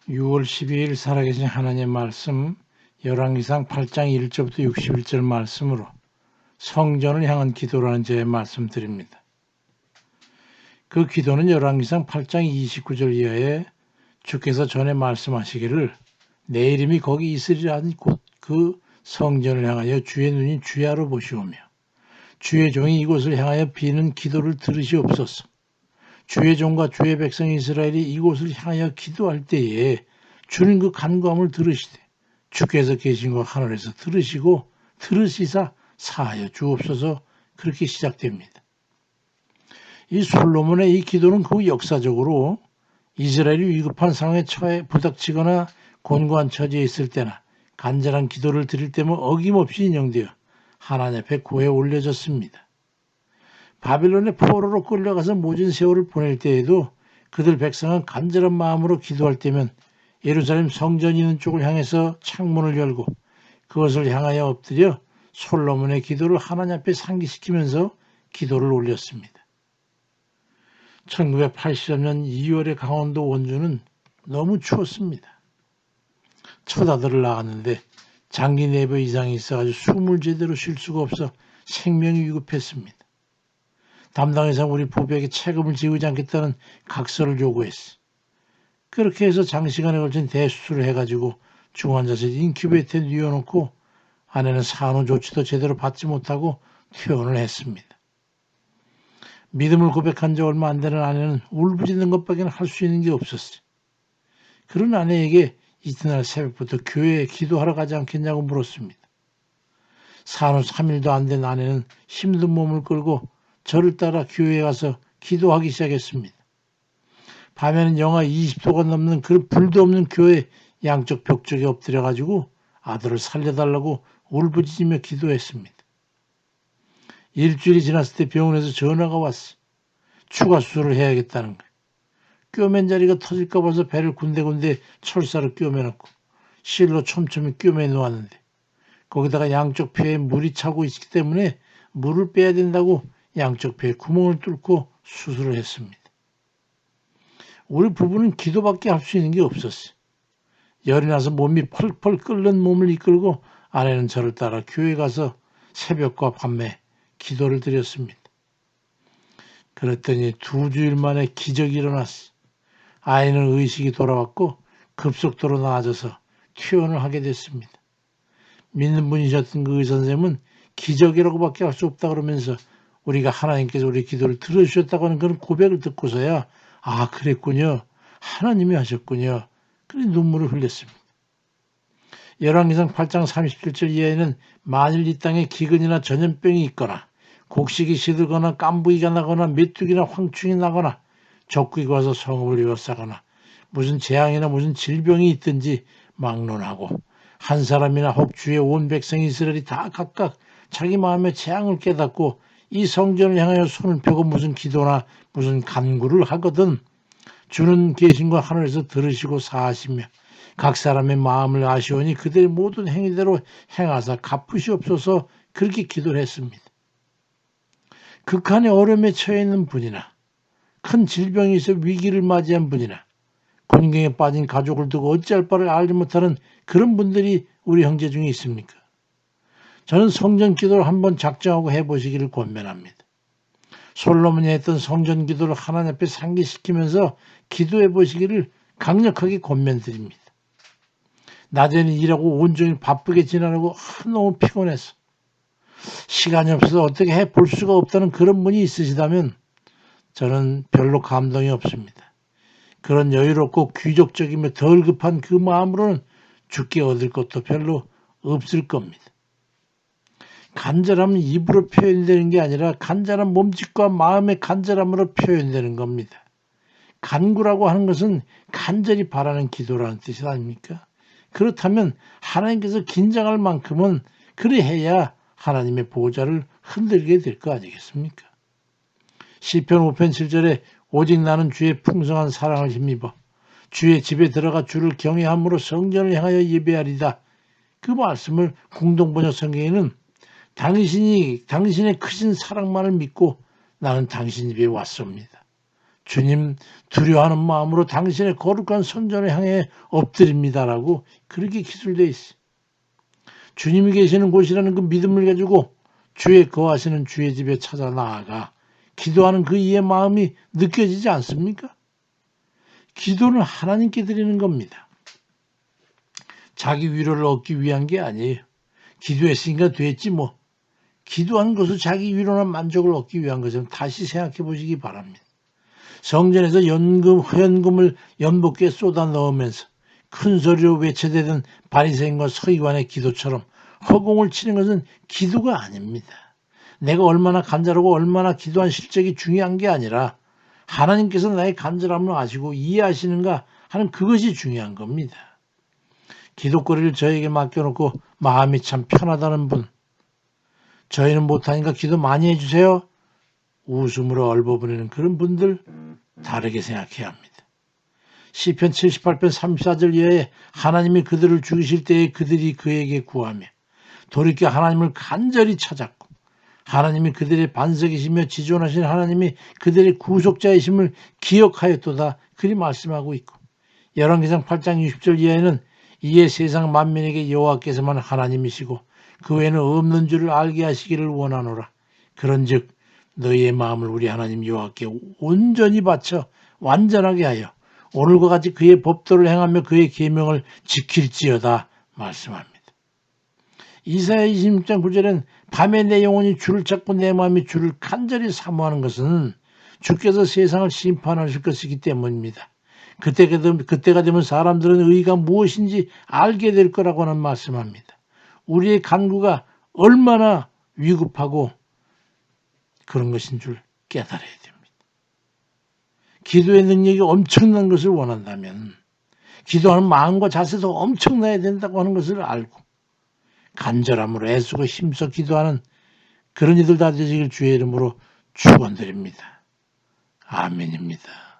6월 12일 살아계신 하나님의 말씀 열왕기상 8장 1절부터 61절 말씀으로 성전을 향한 기도라는 제의 말씀드립니다. 그 기도는 열왕기상 8장 29절 이하에 주께서 전에 말씀하시기를 내 이름이 거기 있으리라는 곳 그 성전을 향하여 주의 눈이 주야로 보시오며 주의 종이 이곳을 향하여 비는 기도를 들으시옵소서. 주의 종과 주의 백성 이스라엘이 이곳을 향하여 기도할 때에 주는 그 간구함을 들으시되 주께서 계신 곳 하늘에서 들으시고 들으시사 사하여 주옵소서. 그렇게 시작됩니다. 이 솔로몬의 이 기도는 그 역사적으로 이스라엘이 위급한 상황에 처해 부닥치거나 곤고한 처지에 있을 때나 간절한 기도를 드릴 때면 어김없이 인용되어 하나님 앞에 고해 올려졌습니다. 바빌론의 포로로 끌려가서 모진 세월을 보낼 때에도 그들 백성은 간절한 마음으로 기도할 때면 예루살렘 성전이 있는 쪽을 향해서 창문을 열고 그것을 향하여 엎드려 솔로몬의 기도를 하나님 앞에 상기시키면서 기도를 올렸습니다. 1983년 2월에 강원도 원주는 너무 추웠습니다. 첫 아들을 낳았는데 장기 내부 이상이 있어가지고 숨을 제대로 쉴 수가 없어 생명이 위급했습니다. 담당해서 우리 부부에게 책임을 지우지 않겠다는 각서를 요구했어. 그렇게 해서 장시간에 걸친 대수술을 해가지고 중환자실 인큐베이터에 뉘어놓고 아내는 산후 조치도 제대로 받지 못하고 퇴원을 했습니다. 믿음을 고백한 지 얼마 안 되는 아내는 울부짖는 것밖에 할 수 있는 게 없었어요. 그런 아내에게 이튿날 새벽부터 교회에 기도하러 가지 않겠냐고 물었습니다. 산후 3일도 안 된 아내는 힘든 몸을 끌고 저를 따라 교회에 가서 기도하기 시작했습니다. 밤에는 영하 20도가 넘는 그 불도 없는 교회 양쪽 벽 쪽에 엎드려가지고 아들을 살려달라고 울부짖으며 기도했습니다. 일주일이 지났을 때 병원에서 전화가 왔어. 추가 수술을 해야겠다는 거예요. 꿰맨 자리가 터질까 봐서 배를 군데군데 철사로 꿰매놓고 실로 촘촘히 꿰매 놓았는데 거기다가 양쪽 폐에 물이 차고 있기 때문에 물을 빼야 된다고 양쪽 폐에 구멍을 뚫고 수술을 했습니다. 우리 부부는 기도밖에 할 수 있는 게 없었어요. 열이 나서 몸이 펄펄 끓는 몸을 이끌고 아내는 저를 따라 교회 가서 새벽과 밤에 기도를 드렸습니다. 그랬더니 2주일 만에 기적이 일어났어. 아이는 의식이 돌아왔고 급속도로 나아져서 퇴원을 하게 됐습니다. 믿는 분이셨던 그 의사선생님은 기적이라고밖에 할 수 없다 그러면서 우리가 하나님께서 우리 기도를 들어주셨다고 하는 그런 고백을 듣고서야 아 그랬군요. 하나님이 하셨군요. 그래 눈물을 흘렸습니다. 열왕기상 8장 37절 이하에는 만일 이 땅에 기근이나 전염병이 있거나 곡식이 시들거나 깐부기가 나거나 메뚜기나 황충이 나거나 적국이 와서 성읍을 에워싸거나 무슨 재앙이나 무슨 질병이 있든지 막론하고 한 사람이나 혹 주의 온 백성 이스라엘이 다 각각 자기 마음의 재앙을 깨닫고 이 성전을 향하여 손을 펴고 무슨 기도나 무슨 간구를 하거든 주는 계신 것 하늘에서 들으시고 사하시며 각 사람의 마음을 아시오니 그들의 모든 행위대로 행하사 갚으시옵소서. 그렇게 기도를 했습니다. 극한의 어려움에 처해 있는 분이나 큰 질병이 있어 위기를 맞이한 분이나 곤경에 빠진 가족을 두고 어찌할 바를 알지 못하는 그런 분들이 우리 형제 중에 있습니까? 저는 성전 기도를 한번 작정하고 해보시기를 권면합니다. 솔로몬이 했던 성전 기도를 하나님 앞에 상기시키면서 기도해 보시기를 강력하게 권면드립니다. 낮에는 일하고 온종일 바쁘게 지내려고 너무 피곤해서 시간이 없어서 어떻게 해볼 수가 없다는 그런 분이 있으시다면 저는 별로 감동이 없습니다. 그런 여유롭고 귀족적이며 덜 급한 그 마음으로는 주께 얻을 것도 별로 없을 겁니다. 간절함은 입으로 표현되는 게 아니라 간절한 몸짓과 마음의 간절함으로 표현되는 겁니다. 간구라고 하는 것은 간절히 바라는 기도라는 뜻이 아닙니까? 그렇다면 하나님께서 긴장할 만큼은 그래야 하나님의 보좌를 흔들게 될 거 아니겠습니까? 시편 5편 7절에 오직 나는 주의 풍성한 사랑을 힘입어 주의 집에 들어가 주를 경외함으로 성전을 향하여 예배하리다. 그 말씀을 공동번역 성경에는 당신의 크신 사랑만을 믿고 나는 당신 집에 왔습니다. 주님 두려워하는 마음으로 당신의 거룩한 손전을 향해 엎드립니다라고 그렇게 기술되어 있어요. 주님이 계시는 곳이라는 그 믿음을 가지고 주의 거하시는 주의 집에 찾아 나아가 기도하는 그 이의 마음이 느껴지지 않습니까? 기도는 하나님께 드리는 겁니다. 자기 위로를 얻기 위한 게 아니에요. 기도했으니까 됐지 뭐. 기도한 것은 자기 위로나 만족을 얻기 위한 것을 다시 생각해 보시기 바랍니다. 성전에서 헌금을 연복기에 쏟아 넣으면서 큰 소리로 외쳐대던 바리새인과 서기관의 기도처럼 허공을 치는 것은 기도가 아닙니다. 내가 얼마나 간절하고 얼마나 기도한 실적이 중요한 게 아니라 하나님께서 나의 간절함을 아시고 이해하시는가 하는 그것이 중요한 겁니다. 기도거리를 저에게 맡겨놓고 마음이 참 편하다는 분, 저희는 못하니까 기도 많이 해주세요. 웃음으로 얼버무리는 그런 분들 다르게 생각해야 합니다. 시편 78편 34절 이하에 하나님이 그들을 죽이실 때에 그들이 그에게 구하며 돌이켜 하나님을 간절히 찾았고 하나님이 그들의 반석이시며 지존하신 하나님이 그들의 구속자이심을 기억하였도다 그리 말씀하고 있고 열왕기상 8장 60절 이하에는 이에 세상 만민에게 여호와께서만 하나님이시고 그 외에는 없는 줄을 알게 하시기를 원하노라. 그런즉 너희의 마음을 우리 하나님 여호와께 온전히 바쳐 완전하게 하여 오늘과 같이 그의 법도를 행하며 그의 계명을 지킬지어다 말씀합니다. 이사야 26장 9절엔 밤에 내 영혼이 주를 찾고 내 마음이 주를 간절히 사모하는 것은 주께서 세상을 심판하실 것이기 때문입니다. 그때가 되면 사람들은 의가 무엇인지 알게 될 거라고 하는 말씀합니다. 우리의 간구가 얼마나 위급하고 그런 것인 줄 깨달아야 됩니다. 기도의 능력이 엄청난 것을 원한다면 기도하는 마음과 자세도 엄청나야 된다고 하는 것을 알고 간절함으로 애쓰고 힘써 기도하는 그런 이들 다 되시길 주의 이름으로 축원드립니다. 아멘입니다.